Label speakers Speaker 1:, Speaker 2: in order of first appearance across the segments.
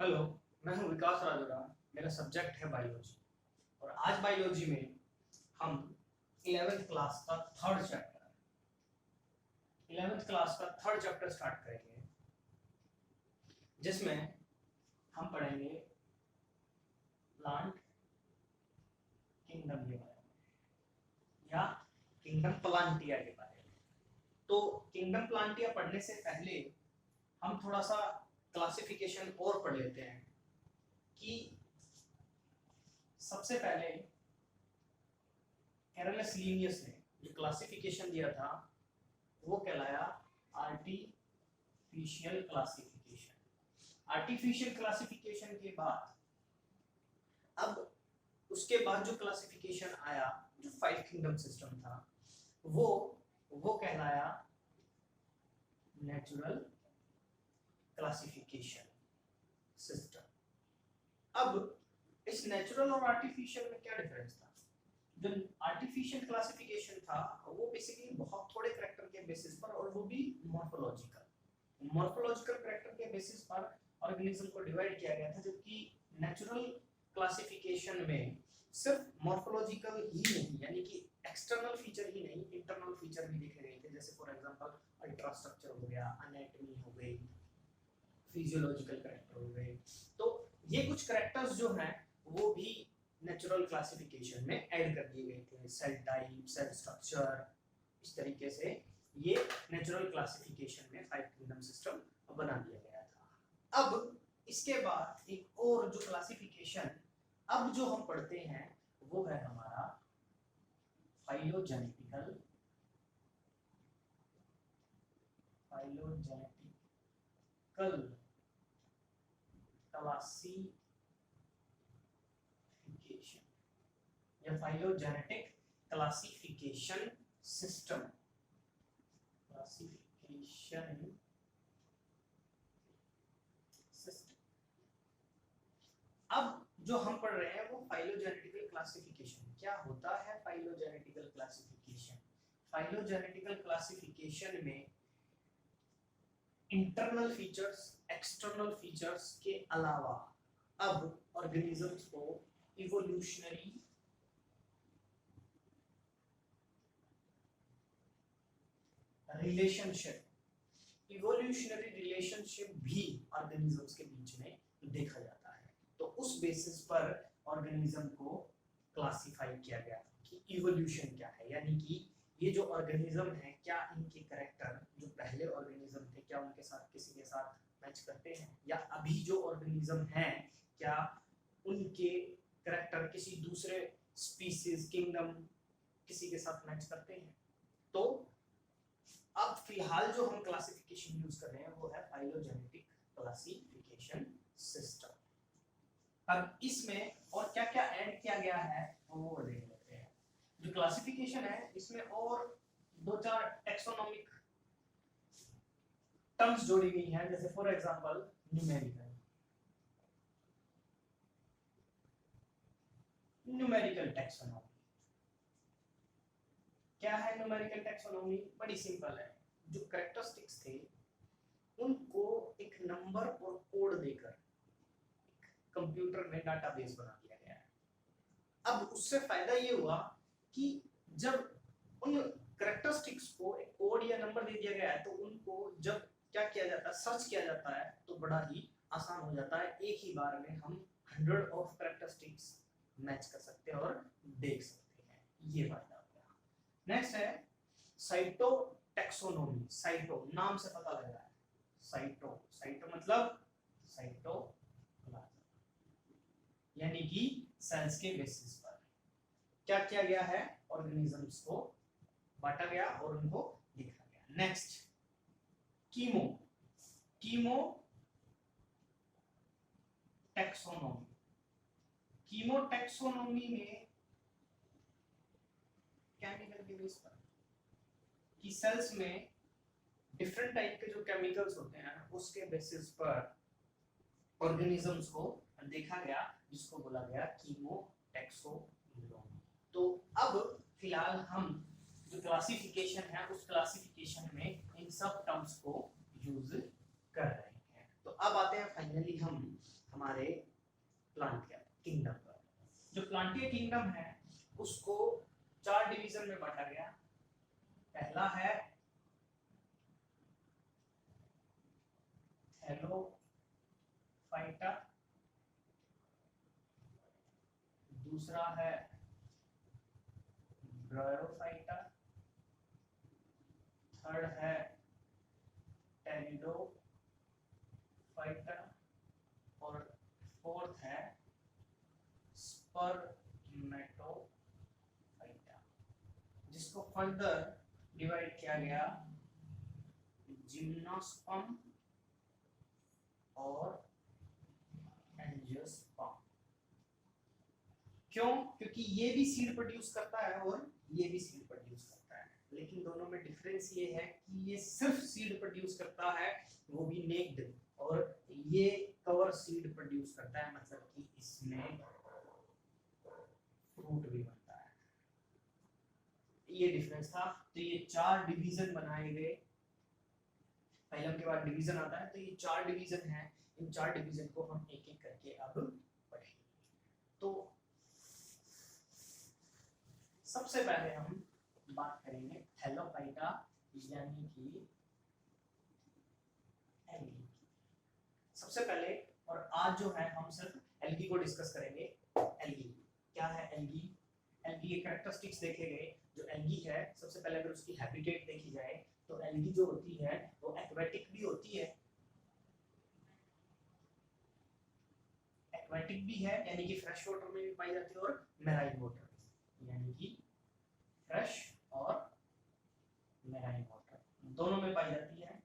Speaker 1: Hello, मैं हूं विकास राजोरा। मेरा सब्जेक्ट है बायोलॉजी और आज बायोलॉजी में हम 11th क्लास का थर्ड चैप्टर स्टार्ट करेंगे, जिसमें हम पढ़ेंगे प्लांट किंगडम के बारे में या किंगडम प्लांटिया के बारे में। तो किंगडम प्लांटिया पढ़ने से पहले हम थोड़ा सा क्लासिफिकेशन और पढ़ लेते हैं कि सबसे पहले कैरलस लीनियस ने जो क्लासिफिकेशन दिया था वो कहलाया आर्टिफिशियल क्लासिफिकेशन। आर्टिफिशियल क्लासिफिकेशन के बाद अब उसके बाद जो क्लासिफिकेशन आया, जो 5 किंगडम सिस्टम था, वो कहलाया नेचुरल क्लासिफिकेशन सिस्टम। अब इस नेचुरल और आर्टिफिशियल में क्या डिफरेंस था? जो आर्टिफिशियल क्लासिफिकेशन था वो बेसिकली बहुत थोड़े कैरेक्टर के बेसिस पर, और वो भी मॉर्फोलॉजिकल कैरेक्टर के बेसिस पर ऑर्गेनिज्म को डिवाइड किया गया था, जबकि नेचुरल क्लासिफिकेशन में सिर्फ मॉर्फोलॉजिकल ही नहीं, यानी कि एक्सटर्नल फीचर ही नहीं, इंटरनल फीचर भी देखे गए थे। जैसे फॉर एग्जांपल अल्ट्रा स्ट्रक्चर हो गया, एनाटॉमी हो गई, फिजियोलॉजिकल कैरेक्टर हो गए। तो ये कुछ कैरेक्टर्स जो हैं वो भी नेचुरल क्लासिफिकेशन में ऐड कर दिए गए थे। सेल टाइप, सेल स्ट्रक्चर, इस तरीके से ये नेचुरल क्लासिफिकेशन में 5 किंगडम सिस्टम बना दिया गया था। अब इसके बाद एक और जो क्लासिफिकेशन अब जो हम पढ़ते हैं वो है हमारा फाइलोजेनेटिकल क्लासिफिकेशन या फाइलोजेनेटिक क्लासिफिकेशन सिस्टम। अब जो हम पढ़ रहे हैं वो फाइलोजेनेटिकल क्लासिफिकेशन। क्या होता है फाइलोजेनेटिकल क्लासिफिकेशन? फाइलोजेनेटिकल क्लासिफिकेशन में इंटरनल फीचर्स, एक्सटर्नल फीचर्स के अलावा अब ऑर्गेनिजम्स को इवोल्यूशनरी रिलेशनशिप भी ऑर्गेनिजम्स के बीच में देखा जाता है। तो उस बेसिस पर ऑर्गेनिज्म को क्लासिफाई किया गया कि इवोल्यूशन क्या है, यानी कि ये जो ऑर्गेनिज्म है क्या इनके कैरेक्टर जो पहले ऑर्गेनिज्म थे क्या उनके साथ किसी के साथ मैच करते हैं, या अभी जो ऑर्गेनिज्म हैं क्या उनके कैरेक्टर किसी दूसरे स्पीसीज, किंगडम, किसी के साथ मैच करते हैं। तो अब फिलहाल जो हम क्लासिफिकेशन यूज कर रहे हैं वो है फाइलोजेनेटिक क्लासिफिकेशन सिस्टम। अब इसमें और क्या क्या ऐड किया गया है वो देख लेते हैं। जो क्लासिफिकेशन है इसमें और दो चार टैक्सोनॉमिक टर्म्स जोड़ी गई हैं, जैसे फॉर एग्जांपल न्यूमेरिकल टैक्सोनॉमी। क्या है न्यूमेरिकल टैक्सोनॉमी? बड़ी सिंपल है। जो कैरेक्टरिस्टिक्स थे उनको एक नंबर और कोड देकर कंप्यूटर में डाटाबेस बना दिया गया है। अब उससे फायदा ये हुआ कि जब उन कैरेक्टरिस्टिक्स को एक कोड या नंबर दे दिया गया है तो उनको जब क्या किया जाता है, सर्च किया जाता है, तो बड़ा ही आसान हो जाता है। एक ही बार में हम 100 ऑफ कैरेक्टरिस्टिक्स मैच कर सकते हैं और देख सकते हैं। ये फायदा हो गया। नेक्स्ट है साइटोटैक्सोनॉमी। साइटो नाम से पता लग रहा है, साइटो मतलब साइटोप्लाज्म, यानी कि सेल्स के बेसिस पर क्या किया गया है, ऑर्गेनिजम्स को बांटा गया और उनको लिखा गया। नेक्स्ट कीमो टैक्सोनॉमी में केमिकल के बेस पर कि सेल्स में डिफरेंट टाइप के जो केमिकल्स होते हैं उसके बेसिस पर ऑर्गेनिजम्स को देखा गया, जिसको बोला गया कीमोटैक्सोनॉमी। तो अब फिलहाल हम जो क्लासिफिकेशन है उस क्लासिफिकेशन में इन सब टर्म्स को यूज कर रहे हैं। तो अब आते हैं फाइनली हम हमारे प्लांटिया किंगडम पर। जो प्लांटिया किंगडम है उसको 4 डिवीजन में बांटा गया। पहला है थैलोफाइटा, दूसरा है ब्रायोफाइटा, थर्ड है टेरिडोफाइटा और फोर्थ है स्पर्मेटोफाइटा, जिसको फर्दर डिवाइड किया गया जिम्नोस्पर्म और एंजियोस्पर्म। क्यों? क्योंकि ये भी सीड प्रोड्यूस करता है और ये भी सीड प्रोड्यूस करता है, लेकिन दोनों में डिफरेंस ये है कि ये सिर्फ सीड प्रोड्यूस करता है, वो भी नेक्ड, और ये कवर सीड प्रोड्यूस करता है, मतलब कि इसमें फ्रूट भी बनता है। ये डिफरेंस था। तो ये 4 डिवीजन बनाए गए। फाइलम के बाद डिवीजन आता है, तो ये 4 डिवीजन है। इन 4 डिवीजन को हम एक एक करके अब पढ़ेंगे। तो सबसे पहले हम बात करेंगे थैलोफाइटा यानी कि एल्गी। सबसे पहले, और आज जो है हम सिर्फ एल्गी को डिस्कस करेंगे। एल्गी क्या है? एल्गी के कैरेक्टरिस्टिक्स देखे गए। जो एल्गी है, सबसे पहले अगर उसकी हैबिटेट देखी जाए तो एल्गी जो होती है वो एक्वेटिक भी होती है, एक्वेटिक भी है यानी कि फ्रेश वाटर में भी पाई जाती है, और मैराइन वाटर यानी कि फ्रेश और मैराइन वाटर दोनों में पाई जाती है।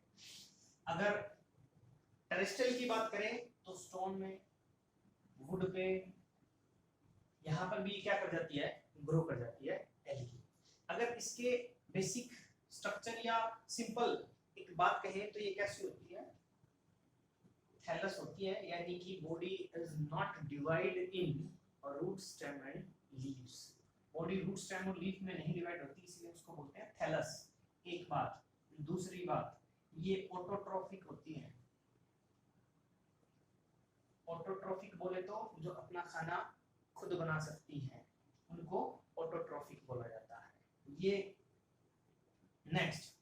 Speaker 1: अगर टेरेस्ट्रियल की बात करें तो स्टोन में, वुड पे, यहाँ पर भी क्या कर जाती है? ग्रो कर जाती है एल्गी। अगर इसके बेसिक स्ट्रक्चर या सिंपल एक बात कहें तो ये कैसी होती है? थैलस होती है, यानी कि body is not divide in root, stem and leaves. Body root, stem और लीफ में नहीं डिवाइड होती, इसलिए उसको बोलते हैं थैलस। एक बात। दूसरी बात, ये ऑटोट्रॉफिक होती है। ऑटोट्रॉफिक बोले तो जो अपना खाना खुद बना सकती हैं, उनको ऑटोट्रॉफिक बोला जाता है। ये नेक्स्ट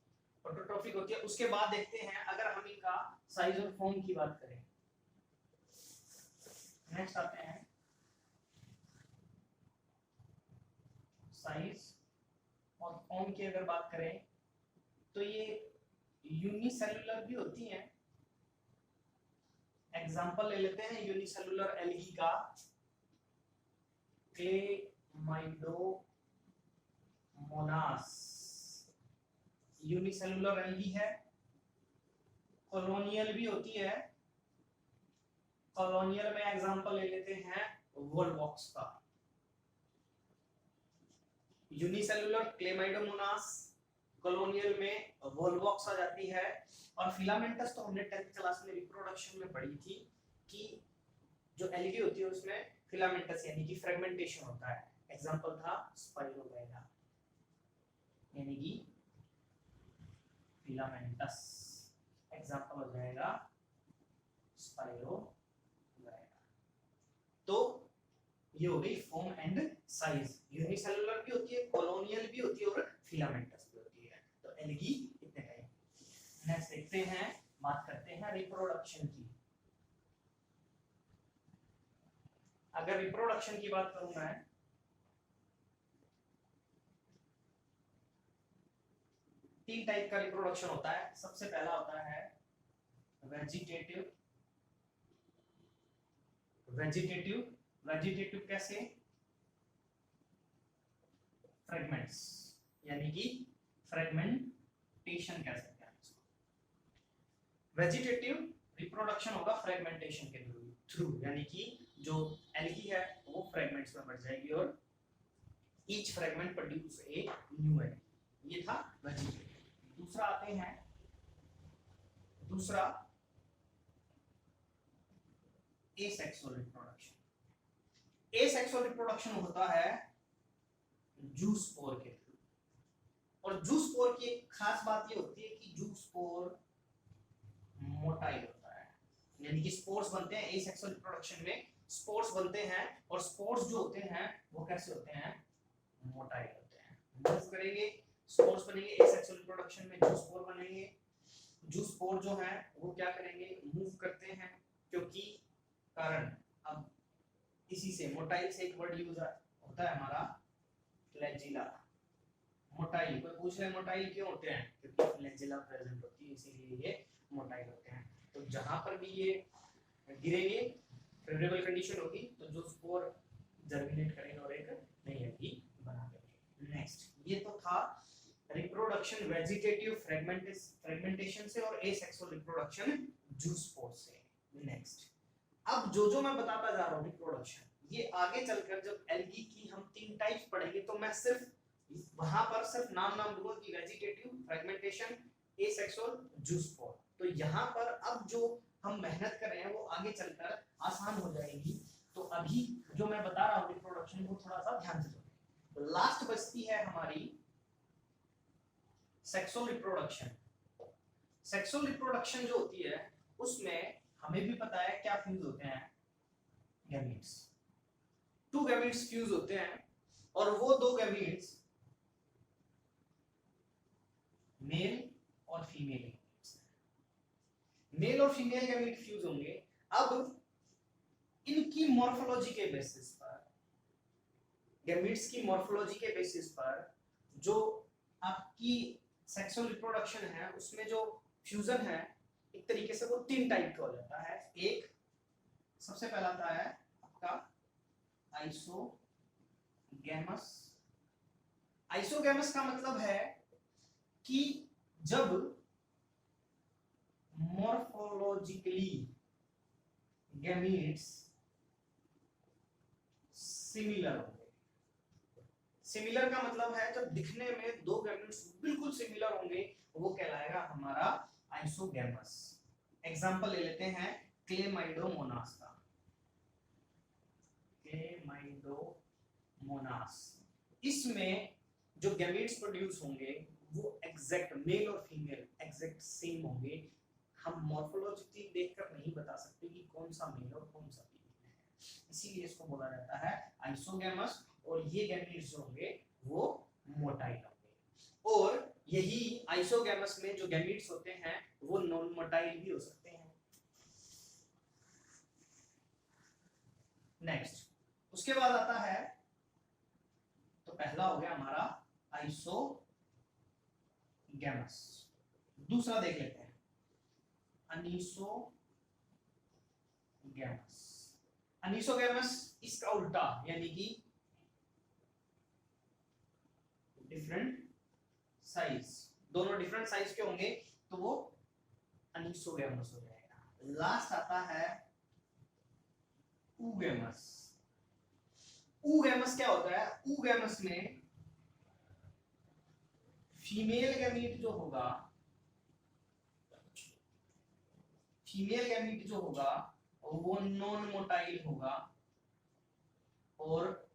Speaker 1: ऑटोट्रॉफिक होती है। उसके बाद देखते हैं अगर हम इनका साइज और फॉर्म की बात करें। नेक्स्ट आते हैं साइज और फॉर्म की अगर बात करें तो ये यूनिसेलुलर भी होती हैं। एग्जांपल ले लेते हैं यूनिसेलुलर एल्गी का, क्लेमाइडोमोनास यूनिसेलुलर एल्गी है। कॉलोनियल भी होती है। कॉलोनियल में एग्जांपल ले लेते हैं वोलवॉक्स का। यूनिसेलुलर क्लेमाइडोमोनास, कॉलोनियल में वोलवॉक्स आ जाती है। और फिलामेंटस तो हमने 10th क्लास में रिप्रोडक्शन में पढ़ी थी कि जो एल्गी होती है उसमें फिलामेंटस यानी कि फ्रेगमेंटेशन होता है। एग्जांपल था स्पाइरोगाइरा यानी कि फिलामेंटस, एग्जांपल हो जाएगा स्पाइरोगाइरा। तो ये हो गई फॉर्म एंड साइज। यूनिसेलुलर भी होती है, कॉलोनियल भी होती है और फिलामेंटस भी होती है। तो एल्गी इतने हैं। नेक्स्ट देखते हैं, बात करते हैं रिप्रोडक्शन की। अगर रिप्रोडक्शन की बात करूं मैं, तीन टाइप का रिप्रोडक्शन होता है। सबसे पहला होता है वेजिटेटिव। वेजिटेटिव कैसे? फ्रेगमेंट्स यानी कि फ्रेगमेंटेशन कह सकते हैं इसको। वेजिटेटिव रिप्रोडक्शन होगा फ्रेगमेंटेशन के थ्रू, यानी कि जो एल्गी है वो फ्रेगमेंट्स में बढ़ जाएगी और each fragment produce a new egg. ये था वेजिटेटिव। दूसरा आते हैं, दूसरा एसेक्सुअल रिप्रोडक्शन। एसेक्सुअल रिप्रोडक्शन होता है जूस्पोर के थ्रू। और जूस्पोर की एक खास बात ये होती है कि जूस्पोर मोटाइल होता है, यानी कि स्पोर्स बनते हैं एसेक्सुअल रिप्रोडक्शन में, स्पोर्स बनते हैं और स्पोर्स जो होते हैं वो कैसे होते हैं, मोटाइल होते हैं। मूव करेंगे, स्पोर्स बनेंगे एसेक्सुअल रिप्रोडक्शन में, जो स्पोर बनेंगे, जो स्पोर जो है वो क्या करेंगे, मूव करते हैं, क्योंकि कारण अब इसी से मोटाइल से एक वर्ड यूज होता है हमारा फ्लैजिला। मोटाइल, कोई पूछ रहे मोटाइल क्यों होते हैं, क्योंकि फ्लैजिला प्रेजेंट होती है इसीलिए ये मोटाइल होते हैं। तो जहां पर भी ये गिरेंगे फेवरेबल कंडीशन होगी तो जो स्पोर जर्मिनेट करेंगे और एक नई एल्गी बना देंगे। नेक्स्ट, ये तो था रिप्रोडक्शन वेजिटेटिव फ्रेगमेंटेशन से और एसेक्सुअल रिप्रोडक्शन जूस्पोर से। नेक्स्ट, अब जो मैं बताता जा रहा हूँ रिप्रोडक्शन, ये आगे चलकर जब एल्गी की हम 3 टाइप्स पढ़ेंगे तो मैं सिर्फ वहां पर सिर्फ नाम दूंगा कि वेजिटेटिव, फ्रेगमेंटेशन, एसेक्सुअल, जूस्पोर। तो यहाँ पर अब जो हम मेहनत कर रहे हैं वो आगे चलकर आसान हो जाएगी। तो अभी जो मैं बता रहा हूँ रिप्रोडक्शन को थोड़ा सा ध्यान से सुनिए। लास्ट बचती है हमारी सेक्सुअल रिप्रोडक्शन। सेक्सुअल रिप्रोडक्शन जो होती है उसमें हमें भी पता है क्या फ्यूज होते हैं, गैमीट्स। 2 गैमीट्स फ्यूज होते हैं और वो 2 गैमीट्स मेल और फीमेल, मेल और फीमेल गैमीट फ्यूज होंगे। अब इनकी मॉर्फोलॉजी के बेसिस पर, गैमीट्स की मॉर्फोलॉजी के बेसिस पर जो आपकी सेक्सुअल रिप्रोडक्शन है उसमें जो फ्यूजन है एक तरीके से वो 3 टाइप का हो जाता है। एक सबसे पहला आता है आपका आइसोगैमस। आइसोगैमस का मतलब है कि जब मॉर्फोलॉजिकली गैमीट्स सिमिलर होंगे। सिमिलर का मतलब है जब दिखने में 2 गैमीट्स बिल्कुल सिमिलर होंगे वो कहलाएगा हमारा आइसोगैमस। एग्जांपल ले लेते हैं क्लेमाइडोमोनास का। क्लेमाइडोमोनास, इसमें जो गैमीट्स प्रोड्यूस होंगे वो एग्जैक्ट मेल और फीमेल एग्जैक्ट सेम होंगे। हम मॉर्फोलॉजिकली देखकर नहीं बता सकते कि कौन सा मेल और कौन सा फीमेल है, इसीलिए इसको बोला जाता है आइसोगैमस। और ये गैमीट्स जो होंगे वो मोटाइल होंगे। और यही आइसोगैमस में जो गैमीट्स होते हैं वो नॉन मोटाइल भी हो सकते हैं। नेक्स्ट, उसके बाद आता है, तो पहला हो गया हमारा आइसोगैमस। दूसरा देख लेते हैं अनीसोगैमस। अनीसोगैमस इसका उल्टा, यानी कि डिफरेंट साइज, दोनों डिफरेंट साइज के होंगे तो वो अनीसोगैमस हो जाएगा। लास्ट आता है ऊगैमस। ऊगैमस क्या होता है, ऊगैमस में फीमेल गैमीट जो होगा, फीमेल गैमीट जो होगा वो नॉन मोटाइल होगा और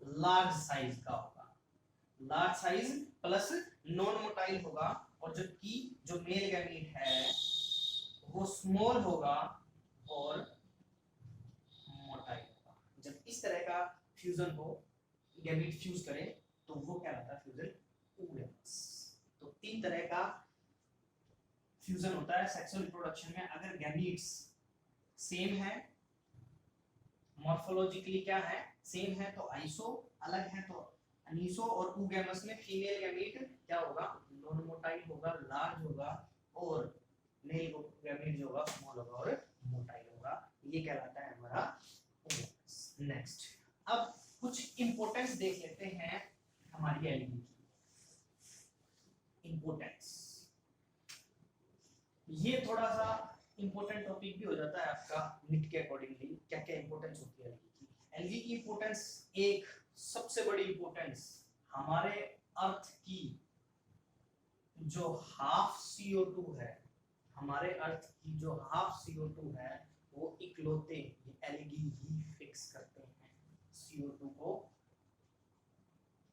Speaker 1: लार्ज साइज का होगा। Large size plus non motile होगा। और जबकि जो मेल गैमीट है वो स्मॉल होगा और मोटाइल होगा। जब इस तरह का फ्यूजन हो, गैमीट फ्यूज करे तो वो क्या रहता है, फ्यूजन ऊगैमस। तो 3 तरह का फ्यूजन होता है सेक्सुअल रिप्रोडक्शन में। अगर गैमीट्स सेम है, मॉर्फोलॉजिकली क्या है सेम है तो आइसो, अलग है तो अनीसो। और ऊगैमस में फीमेल गैमीट क्या होगा, नॉन मोटाइल होगा, लार्ज होगा, और मेल गैमीट जो होगा स्मॉल होगा और मोटाइल होगा। ये कहलाता है हमारा ऊगैमस। नेक्स्ट, अब कुछ इंपॉर्टेंस देख लेते हैं हमारी एल्गी की। इंपॉर्टेंस, ये थोड़ा सा इंपॉर्टेंट टॉपिक भी हो जाता है आपका निट के अकॉर्डिंगली। क्या क्या इंपॉर्टेंस होती है एल्गी की। एल्गी की इंपॉर्टेंस, एक सबसे बड़ी इंपॉर्टेंस, हमारे अर्थ की जो हाफ CO2 है, हमारे अर्थ की जो हाफ CO2 है वो इकलौते ये एल्गी ही फिक्स करते हैं। CO2 को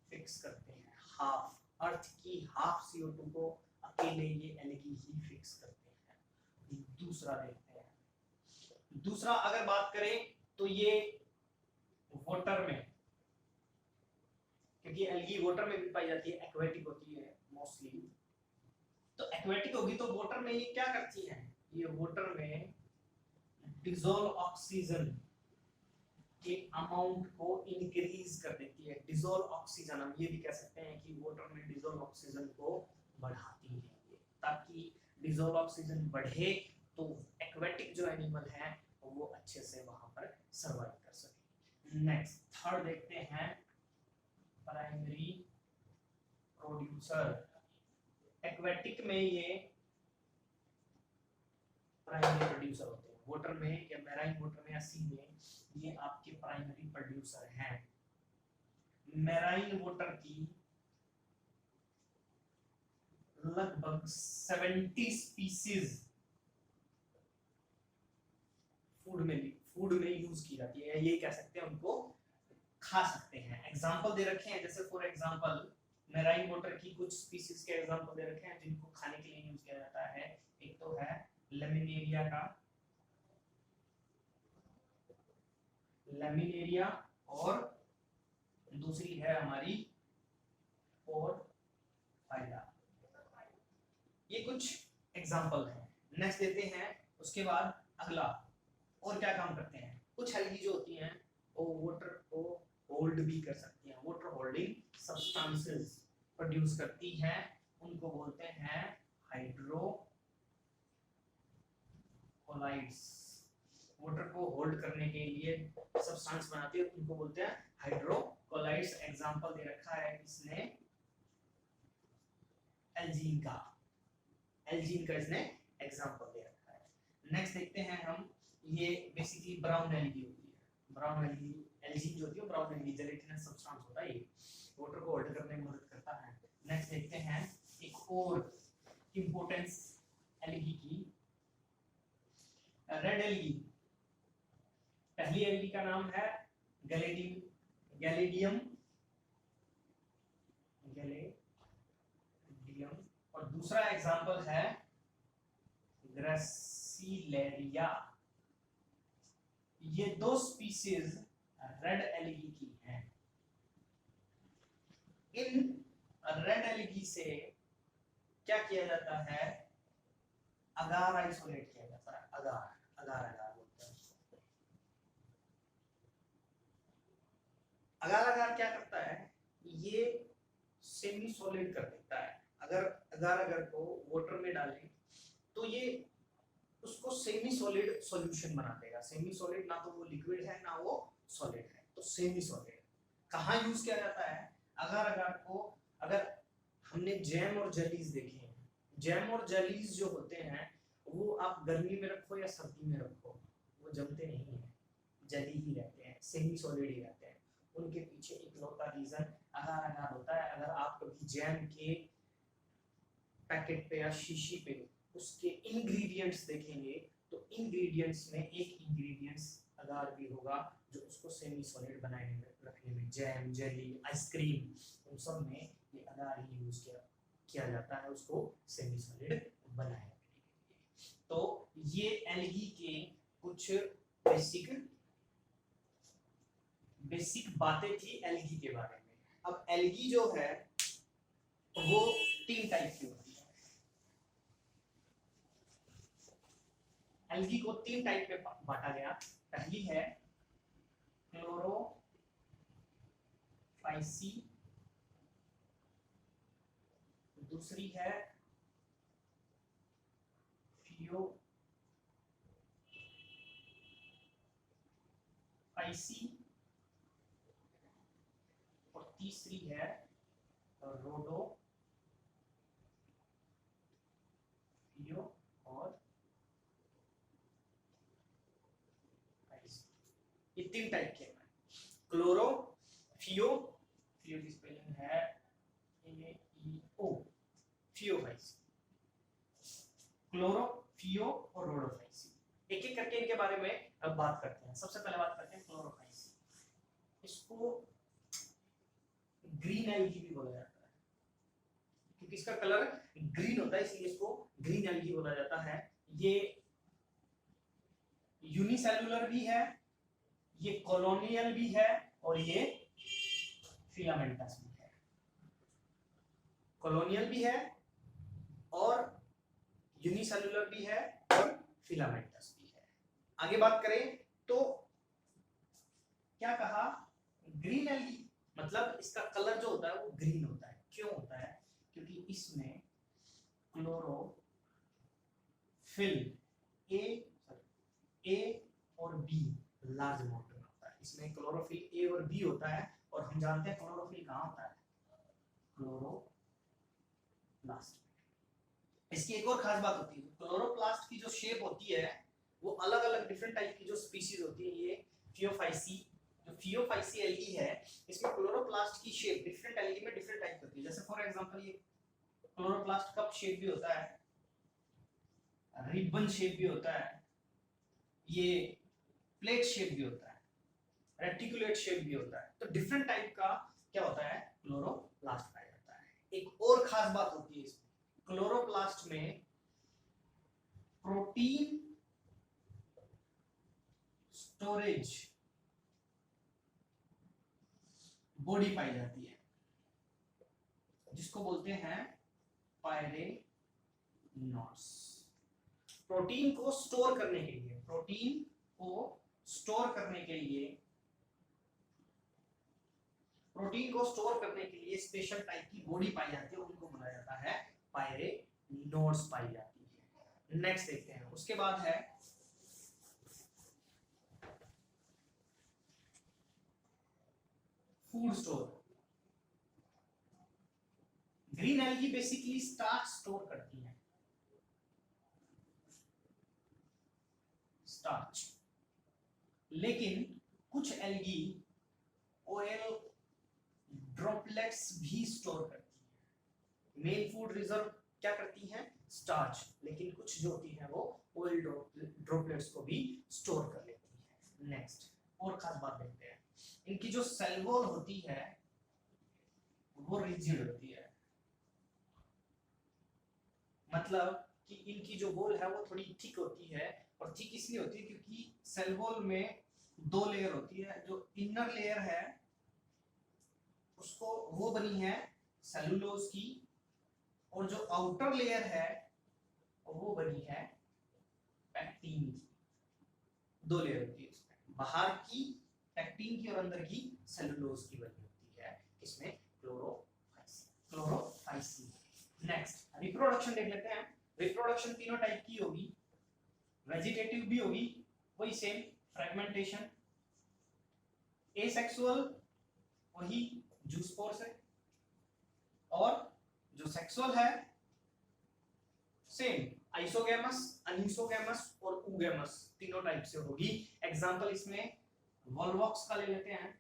Speaker 1: फिक्स करते हैं, हाफ अर्थ की हाफ CO2 को अकेले ये एल्गी ही फिक्स करते हैं। दूसरा देखते हैं दूसरा अगर बात करें तो ये वाटर में, क्योंकि एल्गी वाटर में भी पाई जाती है, एक्वेटिक होती है मोस्टली, तो एक्वेटिक होगी तो वाटर में ये क्या करती है, ये वाटर में डिसॉल्व ऑक्सीजन के अमाउंट को इंक्रीज कर देती है। डिसॉल्व ऑक्सीजन, हम ये भी कह सकते हैं कि वाटर में डिसॉल्व ऑक्सीजन को बढ़ाती है, ताकि डिसॉल्व ऑक्सीजन बढ़े तो एक्वेटिक जो एनिमल है वो अच्छे से वहां पर सर्वाइव कर सके। नेक्स्ट थर्ड देखते हैं, प्राइमरी प्रोड्यूसर। एक्वेटिक में ये प्राइमरी प्रोड्यूसर होते हैं, वाटर में या मैराइन वाटर में या सी में ये आपके प्राइमरी प्रोड्यूसर हैं। मैराइन वाटर की लगभग 70 स्पीसीज फूड में यूज की जाती है, ये कह सकते हैं उनको खा सकते हैं। एग्जांपल दे रखे हैं, जैसे फॉर एग्जांपल मैराइन वाटर की कुछ स्पीसीज के एग्जांपल दे रखे हैं जिनको खाने के लिए यूज किया जाता है। एक तो है लेमिनेरिया और दूसरी है हमारी पोरफाइला। ये कुछ एग्जांपल हैं। नेक्स्ट देते हैं, उसके बाद अगला और क्या काम करते हैं, कुछ एल्गी जो होती हैं वो वाटर को होल्ड भी कर सकती हैं, वाटर होल्डिंग सब्सटेंसेस प्रोड्यूस करती हैं, उनको बोलते हैं हाइड्रोकोलाइड्स। वाटर को होल्ड करने के लिए सब्सटेंस बनाती है, उनको बोलते हैं हाइड्रोकोलाइड्स। एग्जांपल दे रखा है इसने एल्जीन का इसने एग्जांपल दे रखा है। नेक्स्ट देखते हैं हम, ये बेसिकली ब्राउन एल्गी होती है। ब्राउन एल्गी जो होती है ब्राउन एल्गी जेलेटिनस सब्सटेंस होता है, ये वाटर को होल्ड करने में मदद करता है। नेक्स्ट देखते हैं एक और इंपॉर्टेंस एल्गी की, रेड एल्गी। पहली एल्गी का नाम है गैलेडियम और दूसरा एग्जांपल है ग्रेसिलेरिया। ये दो स्पीसीज रेड एल्गी की हैं। इन रेड एल्गी से क्या किया जाता है, अगार आइसोलेट किया जाता है। अगार बोलते हैं उसको। अगार क्या करता है, ये सेमी सॉलिड कर देता है। अगर को वाटर में डालें तो ये उसको सेमी सॉलिड सॉल्यूशन बना देगा। सेमी सॉलिड, ना तो वो लिक्विड है ना वो सॉलिड है, तो सेमी सॉलिड। कहाँ यूज किया जाता है अगार को, अगर हमने जैम और जेलीज देखे हैं, जैम और जेलीज जो होते हैं वो आप गर्मी में रखो या सर्दी में रखो वो जमते नहीं है, जेली ही रहते हैं, सेमी सॉलिड ही रहते हैं। उनके पीछे इकलौता रीजन अगार होता है। अगर आप कभी जैम के पैकेट पे या शीशी पे उसके इंग्रेडिएंट्स देखेंगे तो इंग्रेडिएंट्स में एक इंग्रेडिएंट्स अगार भी होगा जो उसको सेमी सॉलिड बनाने में रखने में, जैम, जेली, आइसक्रीम, उन सब में ये अगार ही यूज किया जाता है उसको सेमी सॉलिड बनाने के लिए। तो ये एल्गी के कुछ बेसिक बातें थी एल्गी के बारे में। अब एल्गी जो है वो 3 टाइप की होती है। एल्गी को 3 टाइप में बांटा गया। पहली है क्लोरोफाइसी, दूसरी है फियोफाइसी और तीसरी है रोडोफियो और ये 3 टाइप के हैं। फियो की स्पेलिंग है AEO, फियोफाइसी, क्लोरोफियो और रोडोफाइसी। एक एक करके इनके बारे में अब बात करते हैं। सबसे पहले बात करते हैं क्लोरोफाइसी। इसको ग्रीन एल्गी भी बोला जाता है क्योंकि इसका कलर ग्रीन होता है, इसलिए इसको ग्रीन एल्गी बोला जाता है। ये यूनिसेलुलर भी है, ये कॉलोनियल भी है और ये फिलामेंटस भी है। कॉलोनियल भी है और यूनिसेलुलर भी है और फिलामेंटस भी है। आगे बात करें तो क्या कहा, ग्रीन एल्गी, मतलब इसका कलर जो होता है वो ग्रीन होता है। क्यों होता है? क्योंकि इसमें क्लोरोफिल ए और बी लार्ज अमाउंट में होता है। इसमें क्लोरोफिल ए और बी होता है और हम जानते हैं क्लोरोफिल कहाँ होता है, क्लोरोप्लास्ट। इसकी एक और खास बात होती है, क्लोरोप्लास्ट की जो शेप होती है वो अलग अलग डिफरेंट टाइप की जो स्पीशीज होती है, ये फियोफाइसी, जो फियोफाइसी एल्गी है, इसमें क्लोरोप्लास्ट की शेप डिफरेंट एल्गी में डिफरेंट टाइप होती है। जैसे फॉर एग्जांपल ये क्लोरोप्लास्ट कप शेप भी होता है, रिबन शेप भी होता है, ये प्लेट शेप भी होता है, रेटिकुलेट शेप भी होता है। तो डिफरेंट टाइप का क्या होता है, क्लोरोप्लास्ट पाया जाता है। एक और खास बात होती है इसमें, क्लोरोप्लास्ट में प्रोटीन स्टोरेज बॉडी पाई जाती है, जिसको बोलते हैं पायरेनोड्स। प्रोटीन को स्टोर करने के लिए, प्रोटीन को स्टोर करने के लिए, प्रोटीन को स्टोर करने के लिए स्पेशल टाइप की बॉडी पाई जाती है, उनको बोला जाता है पायरेनोड्स पाई जाती है। नेक्स्ट देखते हैं, उसके बाद है food store. Green algae basically starch store करती है, स्टार्च, लेकिन कुछ एल्गी ऑयल ड्रॉपलेट्स भी स्टोर करती है। मेन फूड रिजर्व क्या करती हैं, स्टार्च, लेकिन कुछ जो होती है वो ऑयल ड्रॉपलेट्स को भी स्टोर कर लेती है। नेक्स्ट और खास बात देखते हैं, इनकी जो सेल वॉल होती है वो रिजिड होती है, मतलब कि इनकी जो वॉल है वो थोड़ी थिक होती है, और थिक इसलिए होती है क्योंकि सेल वॉल में दो लेयर होती है। जो इनर लेयर है उसको वो बनी है सेलुलोज की, और जो आउटर लेयर है वो बनी है पैक्टिन की। दो लेयर होती है इसमें, बाहर की पैक्टिन की और अंदर की सेलुलोज की बनी होती है। इसमें क्लोरोफाइसी। नेक्स्ट रिप्रोडक्शन देख लेते हैं। रिप्रोडक्शन तीनों टाइप की होगी, वेजिटेटिव भी होगी, वही सेम फ्रेगमेंटेशन, एसेक्सुअल वही जूस्पोर से, और जो सेक्सुअल है सेम आइसोगैमस, अनिसोगैमस और ऊगैमस, तीनों टाइप से होगी। एग्जांपल इसमें वॉल्वॉक्स का ले लेते हैं,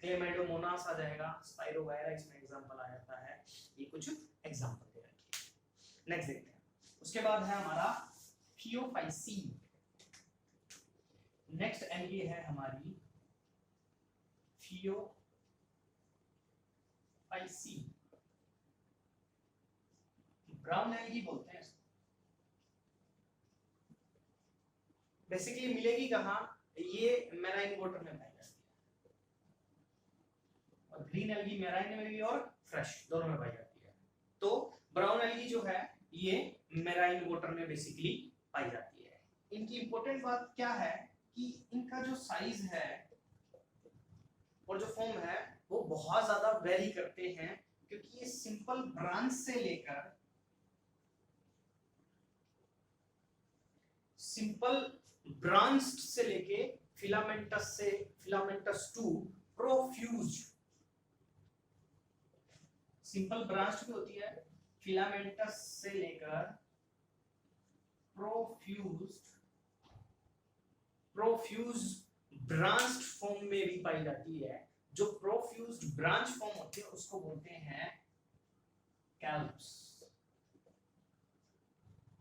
Speaker 1: क्लेमाइडोमोनास आ जाएगा, स्पाइरोगायरा इसमें एग्जांपल आ जाता है। ये कुछ एग्जांपल दे रखे हैं। नेक्स्ट देखते हैं, उसके बाद है हमारा फियोफाइसी। नेक्स्ट एल्गी है हमारी फियोफाइसी, ब्राउन एल्गी बोलते हैं इसको। बेसिकली मिलेगी कहाँ, ये मैराइन वाटर में पाई जाती है, और ग्रीन एल्गी मैराइन में भी और फ्रेश दोनों में पाई जाती है। तो ब्राउन एल्गी जो है ये मैराइन वाटर में बेसिकली पाई जाती है। इनकी इंपॉर्टेंट बात क्या है कि इनका जो साइज है और जो फॉर्म है वो बहुत ज्यादा वेरी करते हैं, क्योंकि ये सिंपल ब्रांच से लेकर फिलामेंटस से filamentous to profuse, simple branch भी होती है, फिलामेंटस से लेकर प्रोफ्यूज ब्रांच्ड फॉर्म में भी पाई जाती है। जो प्रोफ्यूज्ड ब्रांच फॉर्म होती है उसको बोलते हैं कैल्प्स।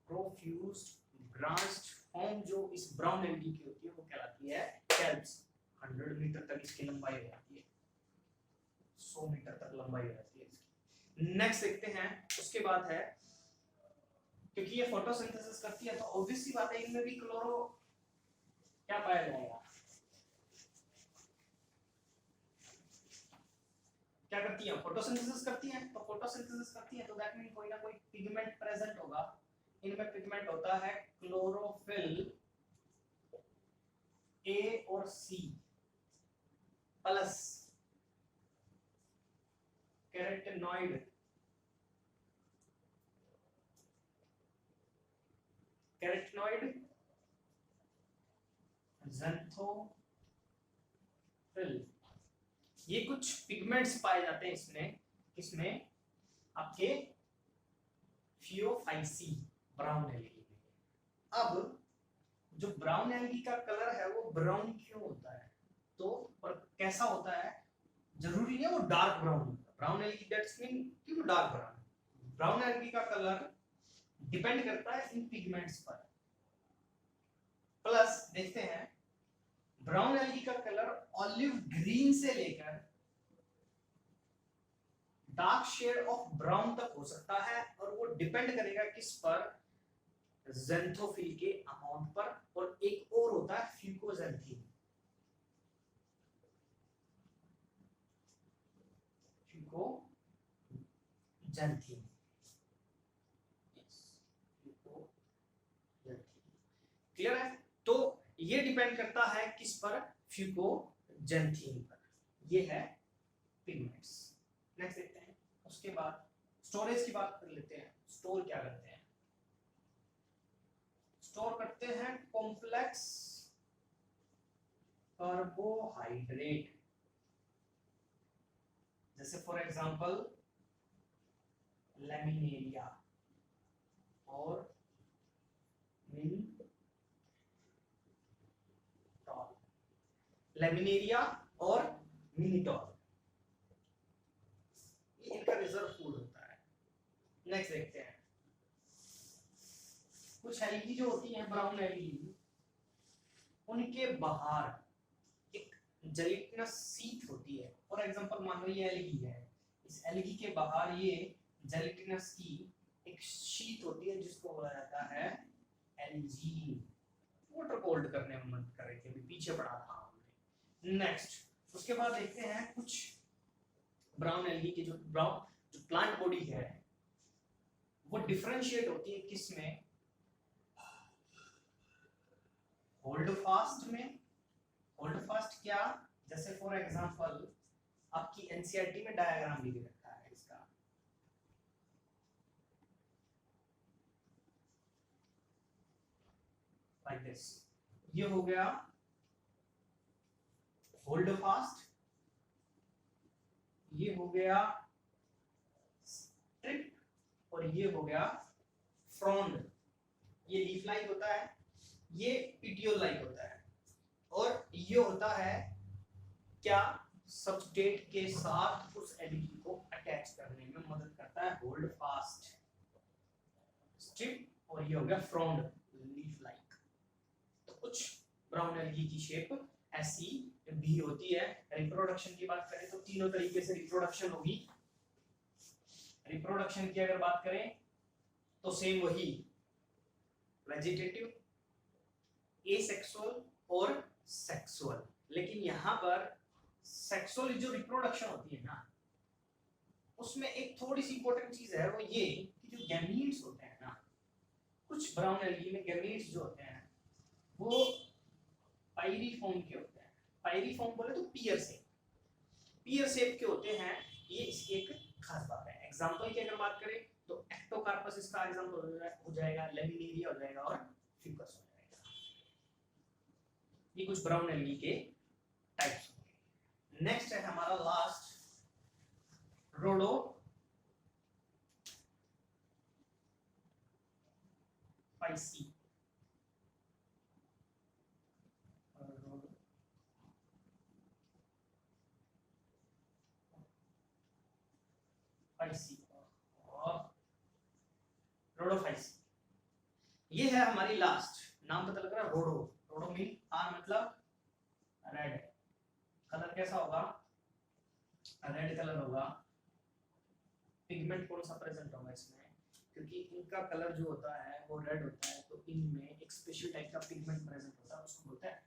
Speaker 1: प्रोफ्यूज्ड ब्रांच्ड फॉर्म जो इस ब्राउन एल्गी की होती है वो कहलाती है कैल्प्स। 100 मीटर तक इसकी लंबाई हो जाती है, 100 मीटर तक लंबाई हो जाती है इसकी। नेक्स्ट देखते हैं, उसके बाद है, क्योंकि ये फोटोसिंथेसिस करती है तो ऑब्वियस सी बात है इनमें भी क्या पाया जाएगा? क्या करती है? फोटोसिंथेसिस करती है। तो फोटोसिंथेसिस करती है तो दैट मीन कोई ना कोई पिगमेंट प्रेजेंट होगा। इनमें पिगमेंट होता है क्लोरोफिल ए और सी प्लस कैरोटीनॉइड ज़ैंथोफिल, ये कुछ पिगमेंट्स पाए जाते हैं इसमें आपके फियोफाइसी ब्राउन एल्गी में। अब जो ब्राउन एल्गी का कलर है वो ब्राउन क्यों होता है? तो और कैसा होता है? जरूरी नहीं है वो डार्क ब्राउन होता है। ब्राउन एल्गी दैट्स मीन क्यों डार्क ब्राउन? ब्राउन एल्गी का कलर डिपेंड करता है इन पिगमेंट्स पर। प्लस देखते हैं ब्राउन एल्गी का कलर ऑलिव ग्रीन से लेकर डार्क शेड ऑफ ब्राउन तक हो सकता है और वो डिपेंड करेगा किस पर? ज़ैंथोफिल के अमाउंट पर। और एक और होता है फ्यूकोज़ैंथीन। क्लियर है? तो ये डिपेंड करता है किस पर? फ्यूकोज़ैंथीन पर। ये है पिगमेंट्स। नेक्स्ट देखते हैं। उसके बाद स्टोरेज की बात कर लेते हैं। स्टोर क्या करते हैं? स्टोर करते हैं कॉम्प्लेक्स कार्बोहाइड्रेट, जैसे फॉर एग्जांपल लैमिनेरिया और मिनिटॉल। लैमिनेरिया और मिनिटॉल इनका रिजर्व फूड होता है। नेक्स्ट देखते हैं। कुछ एल्गी जो होती हैं ब्राउन एल्गी, उनके बाहर एक जेलेटिनस शीट होती है। फॉर एग्जांपल मान लो ये एल्गी है, इस एल्गी के बाहर ये जेलेटिनस की एक शीट होती है जिसको बोला जाता है एल्जीन। वाटर कोल्ड करने में मदद कर रही थी, अभी पीछे पढ़ा था हमने। नेक्स्ट उसके बाद देखते हैं कुछ ब्राउन एल्गी की जो प्लांट बॉडी है वो डिफरेंशिएट होती है किस में? होल्ड फास्ट में। होल्ड फास्ट क्या? जैसे फॉर एग्जांपल आपकी एनसीईआरटी में डायग्राम भी दे रखा है इसका। Like this. ये हो गया होल्ड फास्ट, ये हो गया स्ट्रिप और ये हो गया फ्रॉन्ड। ये लीफ लाइक होता है, ये पिटियोल लाइक होता है और ये होता है क्या? सबस्ट्रेट के साथ उस एल्गी को अटैच करने में मदद करता है होल्ड फास्ट, स्ट्रिप और ये हो गया फ्रॉन्ड लीफ लाइक। तो कुछ ब्राउन एल्गी की शेप ऐसी भी होती है। रिप्रोडक्शन की बात करें तो तीनों तरीके से रिप्रोडक्शन होगी। रिप्रोडक्शन की अगर बात करें तो सेम वही वेजिटेटिव, एसेक्सुअल और सेक्सुअल। लेकिन यहाँ पर सेक्सुअल जो रिप्रोडक्शन होती है ना, उसमें एक थोड़ी सी इंपॉर्टेंट चीज है, वो ये कि जो गैमीट्स होते हैं ना, कुछ ब्राउन एल्गी में गैमीट्स जो होते हैं वो पायरीफॉर्म के होते हैं। पायरीफॉर्म बोले तो पीयर शेप के होते हैं। ये इसकी एक खास बात है। एग्जांपल की अगर बात करें तो एक्टोकार्पस इसका एग्जांपल हो जाएगा, लैमिनेरिया हो जाएगा और फिकस हो जाएगा। ये कुछ ब्राउन एल्गी के टाइप्स। नेक्स्ट है हमारा लास्ट रोडो फाइसी। रोडोफाइसी ये है हमारी लास्ट। नाम पता लग रहा है रोडो। रोडो मीन आर मतलब रेड। कलर कैसा होगा? रेड कलर होगा। पिगमेंट कौन सा प्रेजेंट होगा इसमें? क्योंकि इनका कलर जो होता है वो रेड होता है, तो इनमें एक स्पेशल टाइप का पिगमेंट प्रेजेंट होता है, उसको बोलते हैं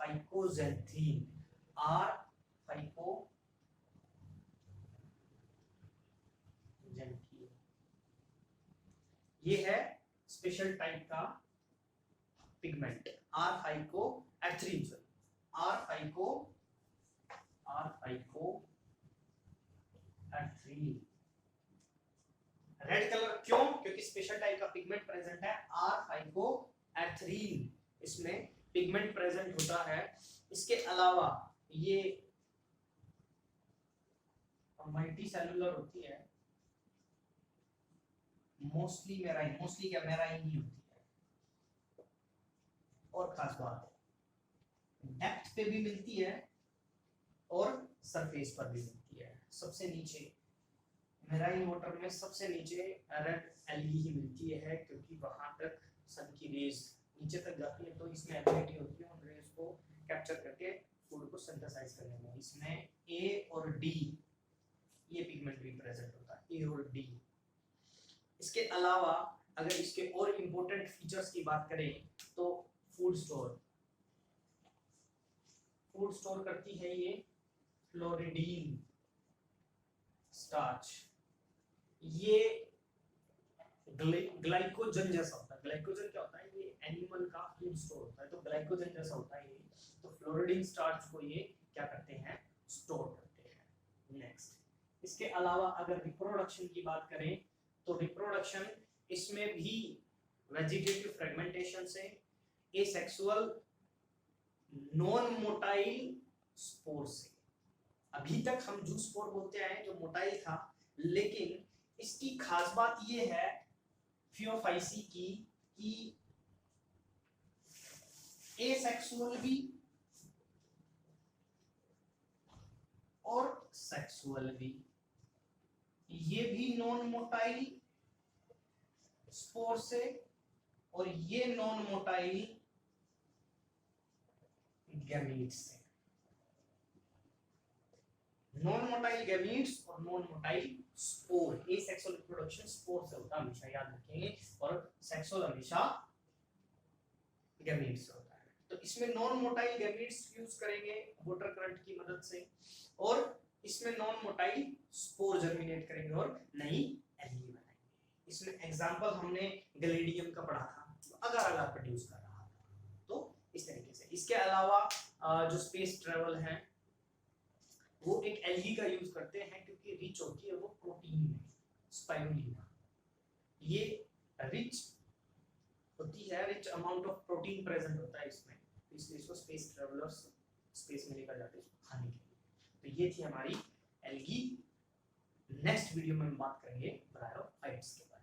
Speaker 1: फाइकोजेंथीन, आर फाइकोजेंथीन, ये है स्पेशल टाइप का pigment, R phycoerythrin, R phycoerythrin. Red colour क्यों? क्योंकि स्पेशल टाइप का पिगमेंट प्रेजेंट है, आर फाइकोएथ्रीन, इसमें पिगमेंट प्रेजेंट होता है। इसके अलावा ये मल्टी सेलुलर होती है, मोस्टली मेराइन, मोस्टली क्या मेराइन ही होती है। और खास बात डेप्थ पे भी मिलती है और सरफेस पर भी मिलती है। सबसे नीचे मेराइन वाटर में सबसे नीचे रेड एल्गी ही मिलती है, क्योंकि वहां तक सन की रेज नीचे तक जाती है, तो इसमें एबिलिटी होती है उन रेज को कैप्चर करके फूड को सिंथेसाइज करने में। इसमें ए और डी ये पिगमेंट भी प्रेजेंट होता है, ए और डी। इसके अलावा अगर इसके और इंपॉर्टेंट फीचर्स की बात करें तो फूड स्टोर करती है ये फ्लोरिडीन स्टार्च। ये ग्लाइकोजन जैसा होता है। ग्लाइकोजन क्या होता है? ये एनिमल का फूड स्टोर होता है, तो ग्लाइकोजन जैसा होता है ये। तो फ्लोरिडीन स्टार्च को ये क्या करते हैं? स्टोर करते हैं। नेक्स्ट, इसके अलावा अगर रिप्रोडक्शन की बात करें तो रिप्रोडक्शन इसमें भी वेजिटेटिव फ्रेगमेंटेशन से, एसेक्सुअल नॉन मोटाइल स्पोर से। अभी तक हम जू स्पोर बोलते आए जो मोटाइल था, लेकिन इसकी खास बात ये है फियोफाइसी की कि एसेक्सुअल भी और सेक्सुअल भी, ये भी नॉन मोटाइल स्पोर से और ये नॉन मोटाइल गैमीट्स से। नॉन मोटाइल गैमीट्स और non motile spore. Asexual reproduction spore से होता है, हमेशा याद रखेंगे, और सेक्सुअल हमेशा गैमीट्स से होता है। तो इसमें नॉन मोटाइल गैमीट्स यूज करेंगे वाटर करंट की मदद से, और इसमें नॉन मोटाइल स्पोर जर्मिनेट करेंगे और नई एल्गी बनाएंगे। इसमें एग्जांपल हमने गैलेडियम का पढ़ा था, अगर अगर प्रोड्यूस कर रहा था, तो इस तरीके से। इसके अलावा जो स्पेस ट्रेवल है वो एक एल्गी का यूज करते हैं, क्योंकि रिच होती है वो प्रोटीन में, स्पाइरुलिना। ये रिच होती है, rich amount of protein present होता है इसमें, इसलिए इसको स्पेस ट्रेवलर्स स्पेस में लेकर जाते हैं इसको खाने के लिए। तो ये थी हमारी एल्गी। नेक्स्ट वीडियो में हम बात करेंगे ब्रायोफाइट्स के बारे में।